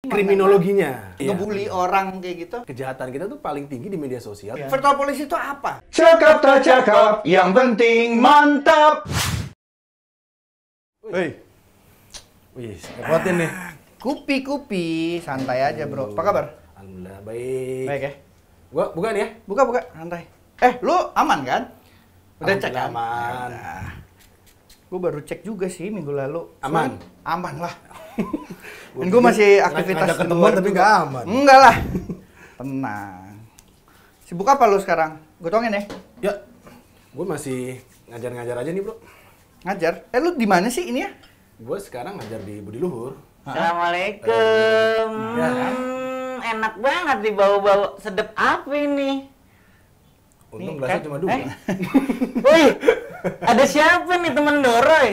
Kriminologinya. Ngebully orang kayak gitu. Kejahatan kita tuh paling tinggi di media sosial. Virtual police itu apa? Cakap tak cakap, yang penting mantap. Wih, repotin nih. Kupi, santai aja bro. Apa kabar? Alhamdulillah baik. Baik ya? Gua bukan ya? Buka, santai. Lu aman kan? Udah cek kan? Aman. Gue baru cek juga sih minggu lalu. Aman? Aman lah. Dan gue masih aktivitas ngajak di ketemuan luar tapi juga. nggak aman. Enggak lah. Tenang. Sibuk apa lu sekarang? Gue tongin ya? Ya, gue masih ngajar-ngajar aja nih bro. Ngajar? Lu di mana sih ini ya? Gue sekarang ngajar di Budi Luhur. Assalamualaikum. Ya. Enak banget nih bau-bau sedep apa ini? Untung Nih, gelasnya kan? cuma 2. Wih, ada siapa nih temen Doroy?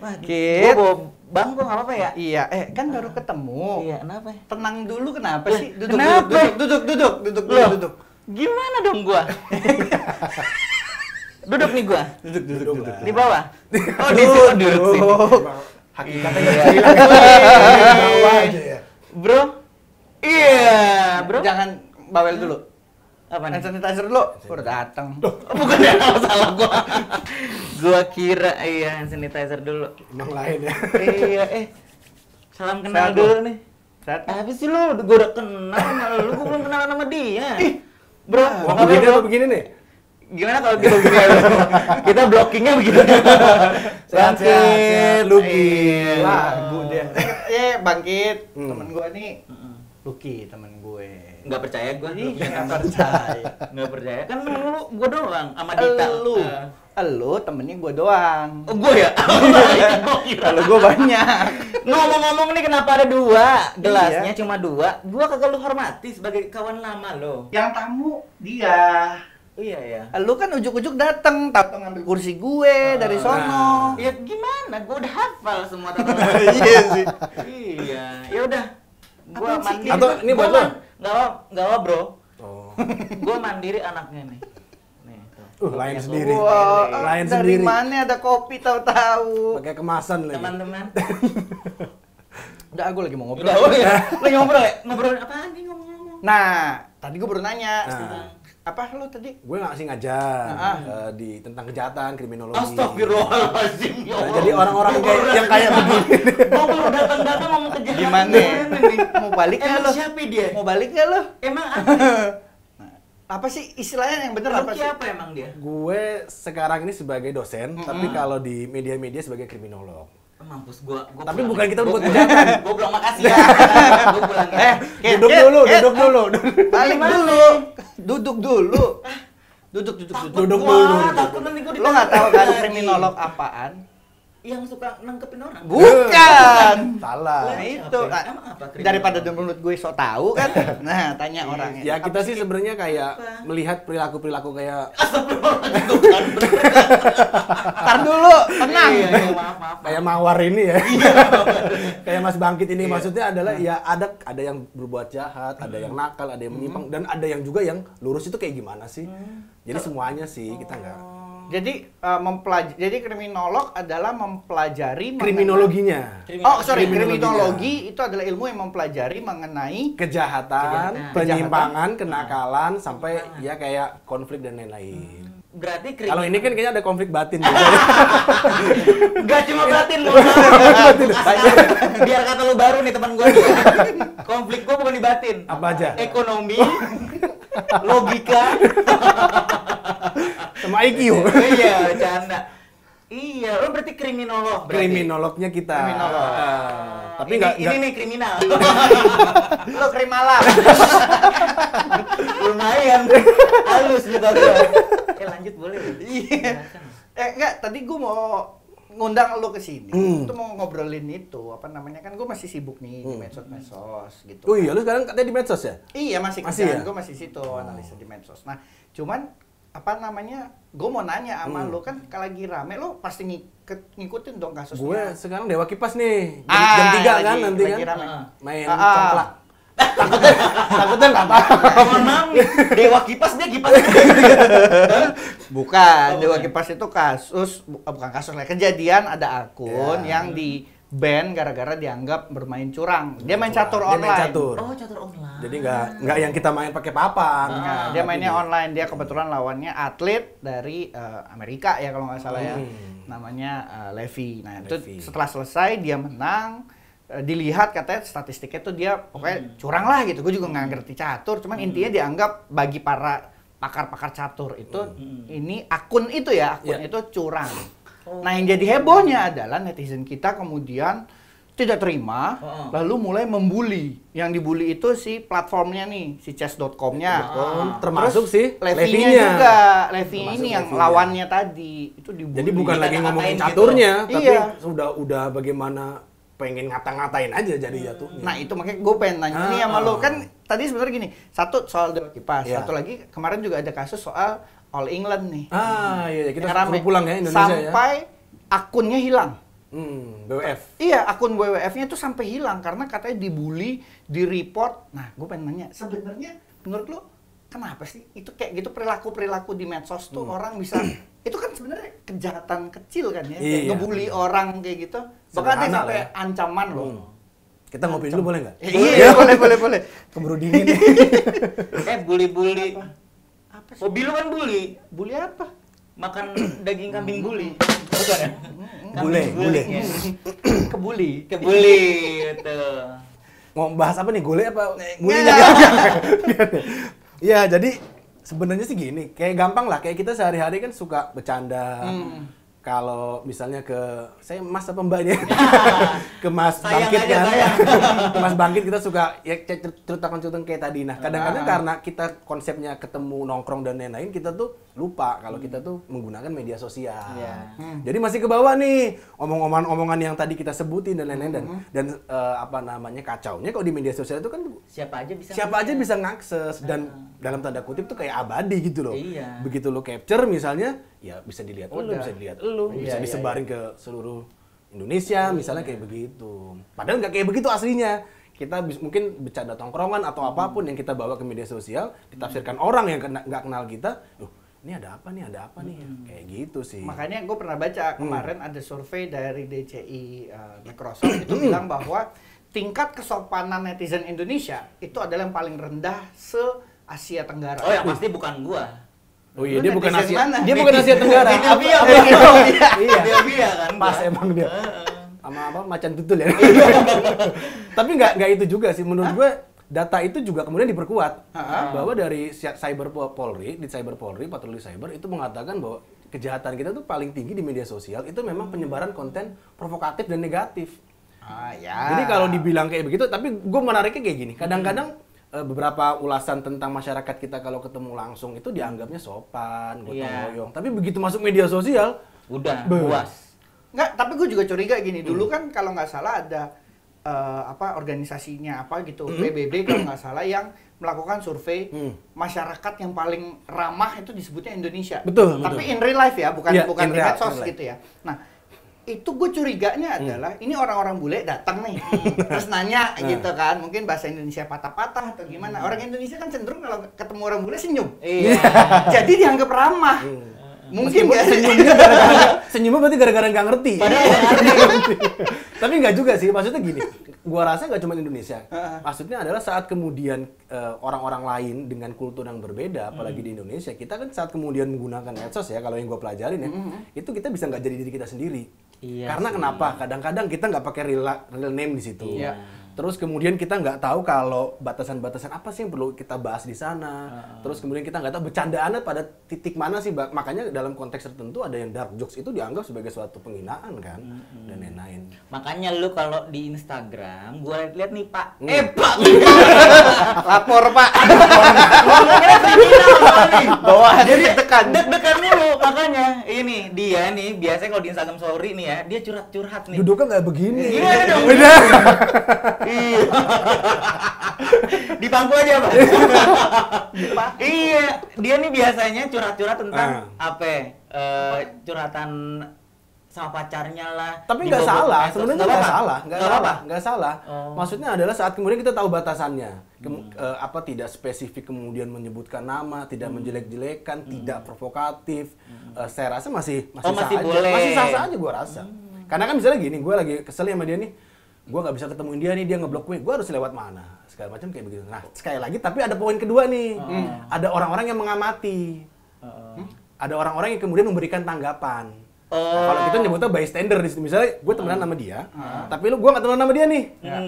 Wah, Kit. gua bawa bangku nggak apa-apa ya? Iya, kan baru ketemu. Iya, kenapa? Tenang dulu kenapa Lah, sih? kenapa? Duduk. Loh, gimana dong gua? Duduk nih gua. Duduk. Di bawah. Oh, di sini. Duduk sini. Hakikatnya Iya. hilang. Bawah aja ya. Bro. Iya, bro. Jangan bawel dulu. Apa nih? Hand sanitizer dulu. Udah datang. Bukan ya, salah gua. Gua kira iya hand sanitizer dulu. Emang lain ya. Iya, salam kenal Sehat, dulu Bro. nih. Sehat. Apa sih lu? Gua udah kenal sama lu, gua belum kenal sama dia. Bro, Wah, apa begini bro? apa begini nih? Gimana kalau kita begini? Kita blockingnya begitu. Sehat, Lucky. Iya. Lagu dia. Bangkit. Temen gue nih. Lucky, temen gue. Nggak percaya gua. Nggak percaya. Nggak percaya. Kan lu gua doang sama Dita. Lu temennya gue doang. Oh, gua ya? Gua kira. Kalau gue banyak. Ngomong-ngomong nih kenapa ada 2 gelasnya Iya. cuma 2? Gua kagak lu hormati sebagai kawan lama lo. Yang tamu dia. Iya ya. Lu kan ujuk-ujuk dateng, tahu ngambil kursi gue dari sono. Ya gimana? Gua udah hafal semua tata Iya sih. Iya. Ya udah. Gua Apaan sih? mandiri. Atau ini buat lo? Enggak apa, Bro. Oh. Gua mandiri anaknya nih. Nih, tuh. Lain sendiri. Wah, Lain dari sendiri. mana ada kopi tahu-tahu. Pakai kemasan lagi. Teman-teman. Udah, aku lagi mau ngobrol. Udah, ya. Lagi ngobrol ya? Ngobrol apaan nih ngomong-ngomong? Nah, tadi gue baru nanya. Nah. Apa lu tadi? Gue ngasih ngajar Ah. di tentang kejahatan, kriminologi. Astagfirullahaladzim. Ya Allah. Jadi orang-orang yang kayak begini. Gua baru datang-datang ngomong kejahatan. Gimana? nih? Mau balik nggak Emang lo? siapa dia? Mau balik nggak lo? Emang apa? Apa sih istilahnya yang bener apa Lucky sih? apa emang dia? Gue sekarang ini sebagai dosen, tapi kalau di media-media sebagai kriminolog. Mampus gua Tapi pulang. bukan kita Gua buat pulang. kejahatan. Gua bilang makasih ya. Gua pulang ya. Duduk dulu. Balik Gimana? dulu. Duduk dulu. Duduk. Duduk Wah, dulu. takut nanti gua Lo nggak tahu kan ditanya lagi. kriminolog apaan? Yang suka nangkepin orang. Bukan. Salah. Nah itu Apa? Emang apa kriminolog? daripada menurut gue so tahu kan. Nah, tanya orangnya. Ya kita sih sebenarnya kayak Apa? melihat perilaku-perilaku kayak Astagfirullahaladzim, tuh kan. Ntar dulu, tenang. Iya, maaf. kayak Mawar ini ya. Kayak Mas Bangkit ini maksudnya adalah ya ada yang berbuat jahat, ada yang nakal, ada yang menyimpang dan ada yang juga yang lurus itu kayak gimana sih. Jadi semuanya sih kita nggak. Jadi jadi kriminolog adalah mempelajari Kriminologinya. Oh, sorry, Kriminologinya. kriminologi itu adalah ilmu yang mempelajari mengenai Kejahatan, penyimpangan, kenakalan sampai ya kayak konflik dan lain-lain. Berarti Kalau ini kan kayaknya ada konflik batin juga. Gak cuma batin loh. Biar kata lu baru nih teman gua nih. Konflik gua bukan di batin. Apa aja? Ekonomi, logika, Sama IQ. iya, bercanda. Iya, lo berarti kriminolog berarti. Kriminolognya kita. Kriminolog. Tapi ini nggak nih kriminal. lo krimalam. Lumayan halus gitu gua. Lanjut boleh. Iya. Enggak, tadi gue mau ngundang lo ke sini. Itu mau ngobrolin itu, apa namanya, kan gue masih sibuk nih di medsos gitu. Oh iya, lu sekarang katanya di medsos ya? Iya, masih Masih kerjaan ya? gue masih situ, analisa di medsos. Nah, cuman apa namanya, gue mau nanya sama lo, kan kalau lagi rame lo pasti ngikutin dong kasusnya. Gue sekarang Dewa Kipas nih. Jam, Ah, jam 3 kan lagi- nanti lagi kan. rame. Main Ah. congklak. Takutnya nggak apa-apa. Mohon maaf nih, Dewa Kipas dia kipas. Bukan, Dewa Kipas itu kasus, bukan kasus lah, kejadian ada akun yang ban gara-gara dianggap bermain curang. Dia main catur Dia online. main catur. Oh, catur online. Jadi nggak yang kita main pakai papan. Nah, dia mainnya online. Dia kebetulan lawannya atlet dari Amerika ya kalau nggak salah ya. Namanya Levi. Nah, itu Levi. setelah selesai dia menang. Dilihat katanya statistiknya tuh dia pokoknya curang lah gitu. Gue juga nggak ngerti catur. Cuman intinya dianggap bagi para pakar-pakar catur itu ini akun itu ya, akun itu curang. Nah, yang jadi hebohnya adalah netizen kita kemudian tidak terima, lalu mulai membuli. Yang dibully itu si platformnya nih, si chess.com-nya. Termasuk si Levi-nya Levi-nya. juga. Levi Termasuk ini yang Levi-nya. lawannya tadi. Itu dibully. Jadi bukan lagi Dikata-katain ngomongin gitu. caturnya, tapi Iya. udah bagaimana pengen ngata-ngatain aja jadi jatuhnya. Nah, itu makanya gue pengen nanya nih sama lo. Kan tadi sebenarnya gini, satu soal Dewa Kipas, Iya. satu lagi kemarin juga ada kasus soal All England nih. Iya, kita Yang rame. suruh pulang ya Indonesia ya. Sampai akunnya hilang. BWF. Iya, akun WWF-nya tuh sampai hilang karena katanya dibully, di-report. Nah, gue pengen nanya, sebenarnya menurut lo kenapa sih itu kayak gitu perilaku di medsos tuh orang bisa itu kan sebenarnya kejahatan kecil kan ya, kayak Iya. ngebully orang kayak gitu. Bahkan ada Sederhana sampai lah ya. ancaman loh. Kita ngopi dulu boleh nggak? Iya, boleh. Keburu dingin. Bully-bully. Apa sih? Hobi lu kan bully. Bully apa? Makan daging kambing bully. Bukan ya? Bule, Kambing bule. ya. Kebuli. Kebuli gitu. Mau bahas apa nih? Gule apa? Nggak. Gulinya Iya, jadi sebenarnya sih gini, kayak gampang lah, kayak kita sehari-hari kan suka bercanda. Kalau misalnya ke saya Mas apa Mbaknya ke Mas Sayang Bangkit aja, kan, sayang. ke Mas Bangkit kita suka ya cerita-cerita kayak tadi. Nah kadang-kadang karena kita konsepnya ketemu nongkrong dan lain-lain, kita tuh lupa kalau kita tuh menggunakan media sosial. Iya. Jadi masih ke bawah nih omongan yang tadi kita sebutin dan lain-lain dan apa namanya kacaunya kalau di media sosial itu kan Siapa aja bisa. siapa aja bisa ngakses dan dalam tanda kutip tuh kayak abadi gitu loh. Iya. Begitu lo capture misalnya, ya bisa dilihat lo, Udah. bisa dilihat lo, bisa Iya, disebarin ke seluruh Indonesia misalnya kayak begitu. Padahal nggak kayak begitu aslinya. Kita mungkin bercanda tongkrongan atau apapun yang kita bawa ke media sosial, ditafsirkan orang yang nggak kenal kita, ini ada apa nih, kayak gitu sih. Makanya gue pernah baca kemarin ada survei dari DCI Microsoft itu bilang bahwa tingkat kesopanan netizen Indonesia itu adalah yang paling rendah se-Asia Tenggara. Oh, yang pasti bukan gua. Oh iya, Lu dia bukan netizen Asia. mana? Dia bukan Asia Tenggara. Ethiopia, Apa- Ethiopia. Iya. Ethiopia kan. Pas gua. emang dia. Sama apa macan tutul ya. Tapi nggak itu juga sih menurut gue. Data itu juga kemudian diperkuat bahwa dari Cyber Polri, di Cyber Polri, patroli cyber itu mengatakan bahwa kejahatan kita tuh paling tinggi di media sosial itu memang penyebaran konten provokatif dan negatif. Ya. Jadi kalau dibilang kayak begitu, tapi gue menariknya kayak gini. Kadang-kadang beberapa ulasan tentang masyarakat kita kalau ketemu langsung itu dianggapnya sopan, gotong royong. Tapi begitu masuk media sosial, Udah, Be- puas. Nggak, tapi gue juga curiga gini. Dulu kan kalau nggak salah ada apa organisasinya apa gitu, PBB kalau nggak salah yang melakukan survei masyarakat yang paling ramah itu disebutnya Indonesia. Betul, Tapi betul. in real life ya, bukan Iya, bukan in di real, medsos in real. gitu ya. Nah, itu gue curiganya adalah ini orang-orang bule datang nih terus nanya gitu kan, mungkin bahasa Indonesia patah-patah atau gimana. Orang Indonesia kan cenderung kalau ketemu orang bule senyum. Iya. Jadi dianggap ramah. Mungkin meskipun nggak? senyumnya berarti gara-gara nggak ngerti. Padahal Tapi nggak juga sih, maksudnya gini. Gua rasa nggak cuma Indonesia. Maksudnya adalah saat kemudian orang-orang lain dengan kultur yang berbeda, apalagi di Indonesia, kita kan saat kemudian menggunakan medsos ya, kalau yang gua pelajarin ya, itu kita bisa nggak jadi diri kita sendiri. Iya Karena sih. kenapa? Kadang-kadang kita nggak pakai real name di situ. Iya. Terus kemudian kita nggak tahu kalau batasan-batasan apa sih yang perlu kita bahas di sana. Terus kemudian kita nggak tahu bercandaannya pada titik mana sih. Makanya dalam konteks tertentu ada yang dark jokes itu dianggap sebagai suatu penghinaan kan, dan lain-lain. makanya lu kalau di Instagram gua lihat nih Pak. Pak. Lapor Pak. Ngomongnya kriminal kali. Bawaannya Jadi deg-degan. deg-degan mulu makanya. Ini dia nih biasanya kalau di Instagram story nih ya, dia curhat-curhat nih. Duduknya nggak begini. Gimana dong? Beda. Iya. Di pangku aja, Pak. Iya, dia nih biasanya curhat-curhat tentang curhatan sama pacarnya lah. Tapi di nggak bawah salah, medsos. sebenarnya Nggak nggak apa-apa? salah, nggak salah. Oh. Maksudnya adalah saat kemudian kita tahu batasannya, tidak spesifik kemudian menyebutkan nama, tidak menjelek-jelekan, tidak provokatif. Saya rasa masih Oh, masih sah aja, boleh. masih sah aja gua rasa. Karena kan misalnya gini, gue lagi kesel sama dia nih, gue nggak bisa ketemuin dia nih, dia ngeblok gue harus lewat mana? Segala macam kayak begitu. Nah, sekali lagi, tapi ada poin kedua nih, ada orang-orang yang mengamati, ada orang-orang yang kemudian memberikan tanggapan. Nah, kalau kita nyebutnya bystander di situ, misalnya gue temenan sama dia, tapi gue nggak temenan sama dia nih,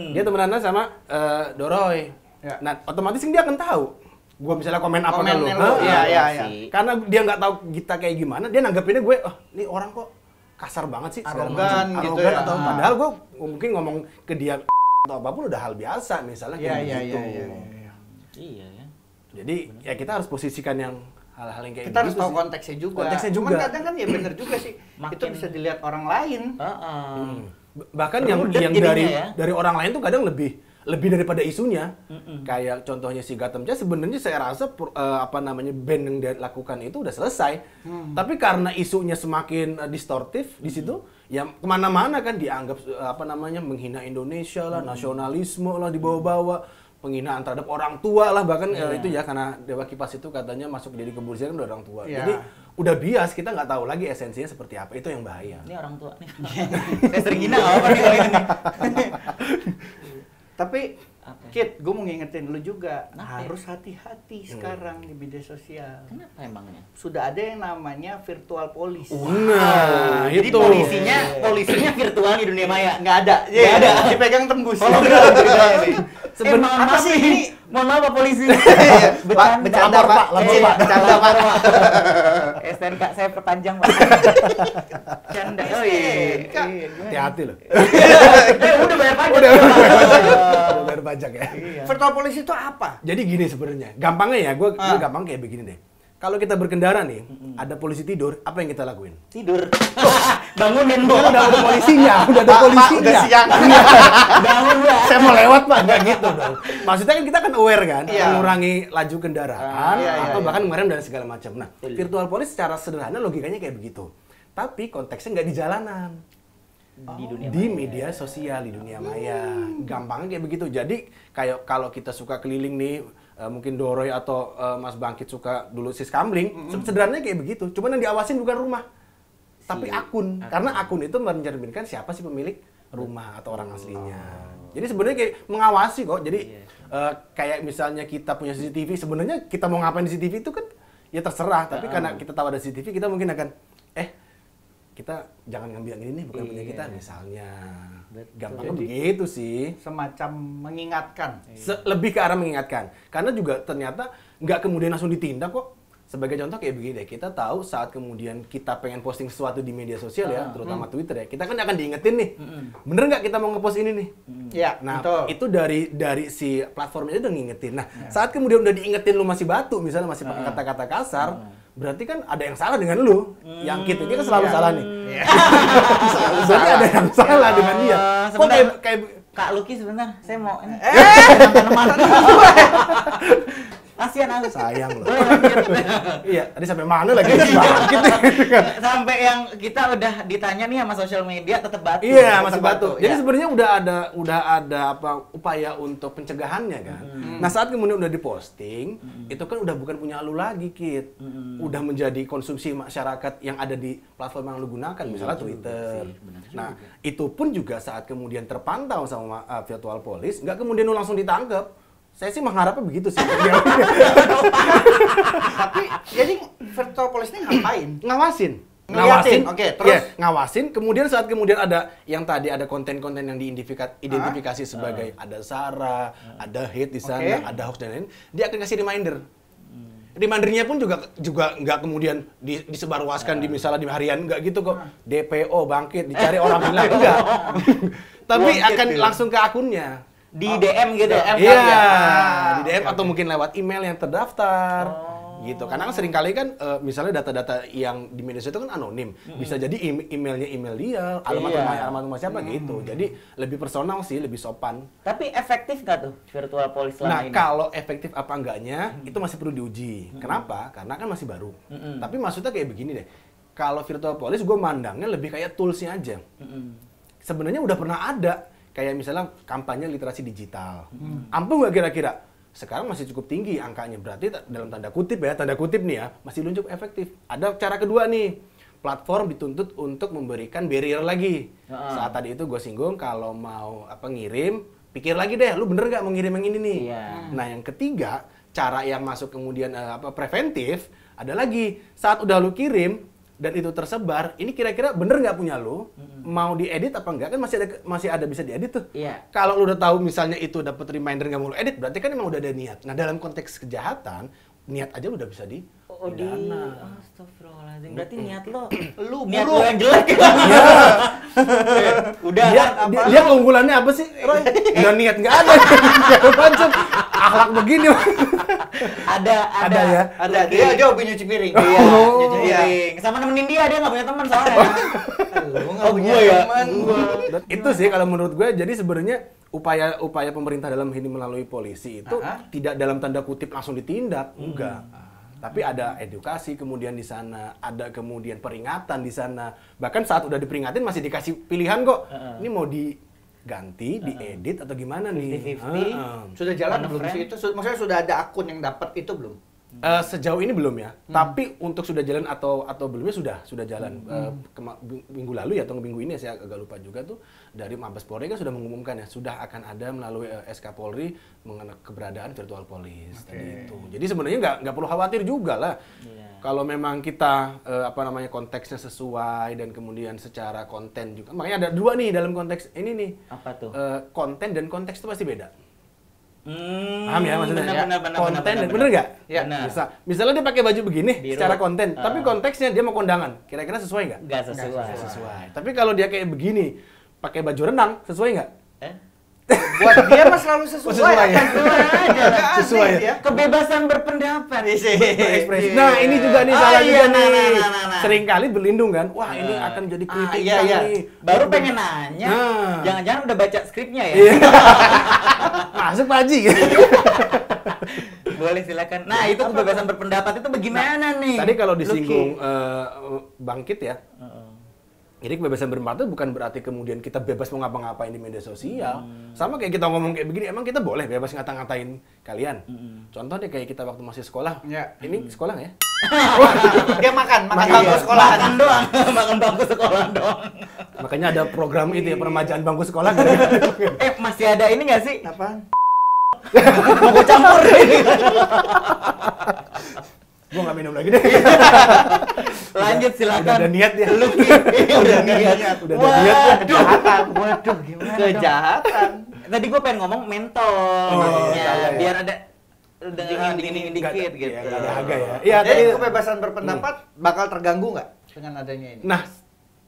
dia temenan sama Doroy. Nah, otomatis dia akan tahu. Gue misalnya komen apa ke lu. Iya. Karena dia nggak tahu kita kayak gimana, dia nanggepinnya gue, oh ini orang kok kasar banget sih, segala Arogan macam. gitu Arogan ya. atau padahal gue mungkin ngomong ke dia atau apapun udah hal biasa misalnya kayak gitu. Iya ya. Jadi ya kita harus posisikan yang hal-hal yang kayak Kita harus gitu tahu sih. konteksnya juga. Konteksnya Cuman juga. kadang kan ya bener juga sih. Itu bisa dilihat orang lain. Bahkan Rudet yang jadinya dari orang lain tuh kadang lebih daripada isunya. Kayak contohnya si Gotham Chess sebenarnya saya rasa band yang dia lakukan itu udah selesai. Tapi karena isunya semakin distortif di situ, ya kemana-mana kan dianggap menghina Indonesia lah, nasionalisme lah dibawa-bawa, penghinaan terhadap orang tua lah, bahkan itu ya karena Dewa Kipas itu katanya masuk jadi kepolisian kan udah orang tua. Iya. Jadi udah bias, kita nggak tahu lagi esensinya seperti apa. Itu yang bahaya. Ini orang tua nih. Saya sering hina apa nih kali ini. Tapi Apa? Kit, gue mau ngingetin lu juga, Kenapa? harus hati-hati sekarang di media sosial. Kenapa emangnya? Sudah ada yang namanya virtual police. Nah, Jadi itu. polisinya virtual di dunia maya. Nggak ada. Nggak ada. Dipegang tembus. Hologram ceritanya nih. Sebenarnya Mohon apa maaf sih nih, ini? Mohon maaf Pak Polisi. Bercanda, Lapor, Pak. Pak. Lapor, Iya, Pak. Bercanda, Pak. STNK saya perpanjang Pak. Canda. Oh iya. Hati-hati loh. Udah bayar pajak. Udah bayar pajak ya. Virtual police itu apa? Jadi gini sebenarnya, gampangnya ya, gue gampang kayak begini deh. Kalau kita berkendara nih, ada polisi tidur, apa yang kita lakuin? Tidur. Bangunin Kan Pak. udah ada polisinya, udah ada polisinya. udah siang. Bangun Pak. Saya mau lewat Pak, nggak gitu dong. Maksudnya kan kita kan aware kan, Iya. mengurangi laju kendaraan, Iya, atau iya. bahkan mengerem dan segala macam. Nah, virtual police secara sederhana logikanya kayak begitu. Tapi konteksnya nggak di jalanan. Di dunia Di maya. media sosial, di dunia maya. Gampangnya kayak begitu. Jadi kayak kalau kita suka keliling nih, mungkin Doroy atau Mas Bangkit suka dulu siskamling, sederhananya kayak begitu. Cuman yang diawasin bukan rumah, tapi akun. Karena akun itu mencerminkan siapa sih pemilik rumah atau orang aslinya. Jadi sebenarnya kayak mengawasi kok. Jadi kayak misalnya kita punya CCTV, sebenarnya kita mau ngapain di CCTV itu kan ya terserah. Tapi karena kita tahu ada CCTV, kita mungkin akan kita jangan ngambil yang ini nih, bukan punya kita misalnya. Gampangnya Jadi, begitu sih. Semacam mengingatkan. Lebih ke arah mengingatkan. Karena juga ternyata nggak kemudian langsung ditindak kok. Sebagai contoh kayak begini deh, kita tahu saat kemudian kita pengen posting sesuatu di media sosial ya, terutama Twitter ya, kita kan akan diingetin nih. Bener nggak kita mau ngepost ini nih? Ya, Nah, betul. itu dari si platformnya udah ngingetin. Nah, saat kemudian udah diingetin lu masih batu, misalnya masih pakai kata-kata kasar, berarti kan ada yang salah dengan lu. Yang kita ini kan selalu salah nih. Berarti ada yang salah dengan dia. Kok Sebentar. kayak Kak Luki sebentar, saya mau ini. Teman-teman. Kasihan aku. sayang loh. Boleh lanjut. Iya, tadi sampai mana lagi? Bangkit nih. Sampai yang kita udah ditanya nih sama sosial media tetap batu. Iya, Tetap masih batu. Jadi Ya. sebenarnya udah ada apa upaya untuk pencegahannya kan. Nah, saat kemudian udah diposting, itu kan udah bukan punya lu lagi, Kit. Udah menjadi konsumsi masyarakat yang ada di platform yang lu gunakan, misalnya Twitter. Nah, itu pun juga saat kemudian terpantau sama virtual police, nggak kemudian lu langsung ditangkap. Saya sih mengharapnya begitu sih. Tapi jadi virtual police ini ngapain? Ngawasin. Ngeliatin, oke, terus? Iya, ngawasin. Kemudian saat kemudian ada yang tadi ada konten-konten yang diidentifikasi sebagai ada sara, ada hate di sana, Oke. ada hoax dan lain-lain, dia akan kasih reminder. Remindernya pun juga nggak kemudian disebarluaskan di misalnya di harian, nggak gitu kok. DPO bangkit dicari orang hilang enggak. Tapi akan langsung ke akunnya. Di DM gitu. Iya, di DM oke, atau oke. mungkin lewat email yang terdaftar. Gitu. Karena kan seringkali kan misalnya data-data yang di media sosial itu kan anonim. Bisa jadi emailnya email dia, alamat rumah siapa gitu. Jadi lebih personal sih, lebih sopan. Tapi efektif nggak tuh virtual police selama Nah, ini? kalau efektif apa enggaknya itu masih perlu diuji. Kenapa? Karena kan masih baru. Tapi maksudnya kayak begini deh. Kalau virtual police gue mandangnya lebih kayak toolsnya aja. Sebenarnya udah pernah ada. Kayak misalnya kampanye literasi digital. Ampuh nggak kira-kira? Sekarang masih cukup tinggi angkanya. Berarti dalam tanda kutip nih ya, masih belum cukup efektif. Ada cara kedua nih. platform dituntut untuk memberikan barrier lagi. Saat tadi itu gue singgung kalau mau ngirim, pikir lagi deh, lu bener nggak mau ngirim yang ini nih. Nah yang ketiga, cara yang masuk kemudian preventif ada lagi, saat udah lu kirim dan itu tersebar, ini kira-kira bener nggak punya lu, mau diedit apa enggak, kan masih ada bisa diedit tuh. Kalau lu udah tahu misalnya itu dapat reminder nggak mau lu edit, berarti kan emang udah ada niat. Nah dalam konteks kejahatan, niat aja udah bisa dipidana. Astagfirullahaladzim. Berarti niat lo, niat lo yang jelek. Udah Dia keunggulannya apa sih, Roy? Udah niat nggak ada. Macam akhlak begini. Ada ya. Ada dia hobi nyuci piring. Iya, nyuci piring. Sama nemenin dia nggak punya teman soalnya. Lu nggak punya teman. Dan itu sih kalau menurut gue, jadi sebenarnya upaya pemerintah dalam ini melalui polisi itu tidak dalam tanda kutip langsung ditindak, enggak. Tapi ada edukasi kemudian di sana, ada kemudian peringatan di sana. Bahkan saat udah diperingatin masih dikasih pilihan kok. Ini mau diganti, diedit atau gimana nih? 50-50. Sudah jalan belum sih itu? Maksudnya sudah ada akun yang dapat itu belum? Sejauh ini belum ya. Tapi untuk sudah jalan atau belumnya sudah jalan. Minggu lalu ya atau minggu ini saya agak lupa juga tuh, dari Mabes Polri kan sudah mengumumkan ya sudah akan ada melalui SK Polri mengenai keberadaan virtual police tadi itu. Jadi sebenarnya nggak perlu khawatir juga lah. Kalau memang kita konteksnya sesuai dan kemudian secara konten juga. Makanya ada dua nih dalam konteks ini nih. Apa tuh? Konten dan konteks itu pasti beda. Paham ya maksudnya? Benar, konten dan bener nggak? Ya. Misalnya dia pakai baju begini Biru. secara konten, tapi konteksnya dia mau kondangan. Kira-kira sesuai nggak? Nggak sesuai. Sesuai. Tapi kalau dia kayak begini, pakai baju renang, sesuai nggak? Buat dia mah selalu sesuai. Sesuai ya? Sesuai ya? Kebebasan berpendapat. Berekspresi. Nah, ini juga nih salah juga nih. Seringkali berlindung kan, wah ini akan jadi kritik nih. Baru pengen nanya, jangan-jangan udah baca skripnya ya? Masuk Pak Haji. Boleh silakan. Nah, itu kebebasan berpendapat itu bagaimana nih? Tadi kalau disinggung bangkit ya. Jadi kebebasan berpendapat itu bukan berarti kemudian kita bebas mau ngapa-ngapain di media sosial. Sama kayak kita ngomong kayak begini, emang kita boleh bebas ngata-ngatain kalian? Contoh deh kayak kita waktu masih sekolah. Ini sekolah nggak ya? Dia makan bangku sekolah. Makan doang, makan bangku sekolah doang. Makanya ada program itu ya, peremajaan bangku sekolah. Masih ada ini nggak sih? Apaan? Mau campur. Gue nggak minum lagi deh. Lanjut silakan. Udah ada niat ya. Udah niat. Udah ada niat ya. Kejahatan. Waduh, gimana? Kejahatan. Tadi gue pengen ngomong mentol, iya. biar ada dengan dingin dikit gitu. Nggak ada harga ya. Iya, Jadi tadi kebebasan berpendapat bakal terganggu nggak dengan adanya ini? Nah,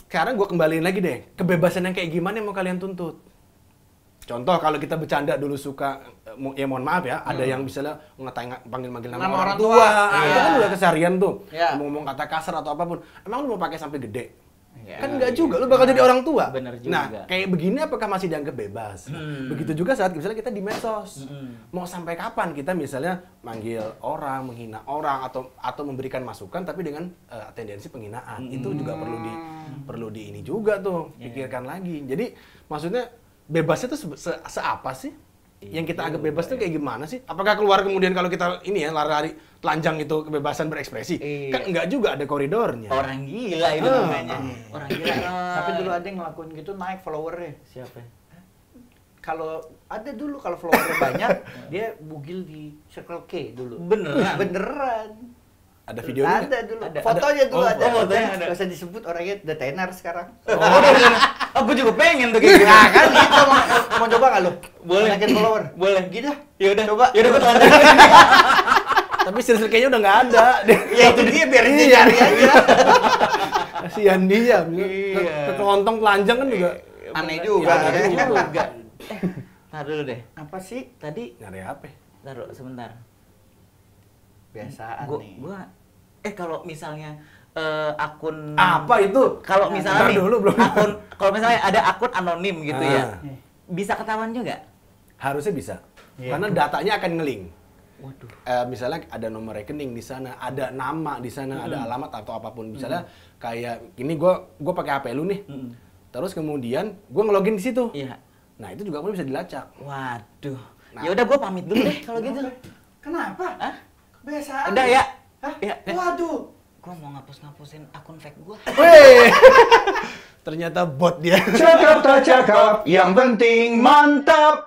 sekarang gue kembaliin lagi deh. Kebebasan yang kayak gimana yang mau kalian tuntut? Contoh kalau kita bercanda dulu suka, ya mohon maaf ya, ada yang misalnya panggil-panggil nama orang tua. Itu kan udah keseharian tuh. Ngomong kata kasar atau apapun. Emang lu mau pakai sampai gede? Kan enggak juga, lu bakal jadi orang tua. Bener juga. Nah, kayak begini apakah masih dianggap bebas? Begitu juga saat misalnya kita di medsos. Mau sampai kapan kita misalnya manggil orang, menghina orang atau memberikan masukan tapi dengan tendensi penghinaan. Itu juga perlu di ini juga tuh, pikirkan lagi. Jadi maksudnya bebasnya tuh seapa sih? Yang kita anggap bebas tuh kayak gimana sih? Apakah keluar kemudian kalau kita ini ya lari-lari telanjang itu kebebasan berekspresi? Kan enggak juga, ada koridornya. Orang gila itu namanya. Orang gila. Tapi dulu ada yang ngelakuin gitu naik followernya. Siapa? Kalau ada dulu kalau followernya banyak, dia bugil di Circle K dulu. Beneran. Ada videonya? Ada dulu. Fotonya dulu ada. Fotonya ada. Gak usah disebut orangnya udah tenar sekarang. Aku juga pengen tuh kayak gitu. Nah kan gitu, mau coba nggak lu? Boleh. Naikin follower? Boleh. Gitu. Yaudah. Coba. Yaudah gue telanjang. Tapi Circle K-nya udah nggak ada. Ya itu dia, biarin dia cari aja. Kasihan dia. Ke kelontong telanjang kan juga Aneh juga. Ntar dulu deh. Apa sih? Tadi nyari apa? taruh sebentar. Biasaan nih. Kalau misalnya akun Apa itu? kalau misalnya nih, dulu belum. kalau misalnya ada akun anonim gitu ya, bisa ketahuan juga? Harusnya bisa. Karena datanya akan ngeling. Waduh. Misalnya ada nomor rekening di sana, ada nama di sana, ada alamat atau apapun. Misalnya kayak gini, gue pakai HP lu nih. Terus kemudian gue ngelogin di situ. Iya. Nah itu juga bisa dilacak. Waduh. Ya udah gue pamit dulu deh kalau gitu. Kenapa? Hah? Kebiasaan. Udah ya. Hah? Ya. Waduh. Gua mau ngapus-ngapusin akun fake gua. Weh. Ternyata bot dia. Cakap tak cakap, yang penting mantap.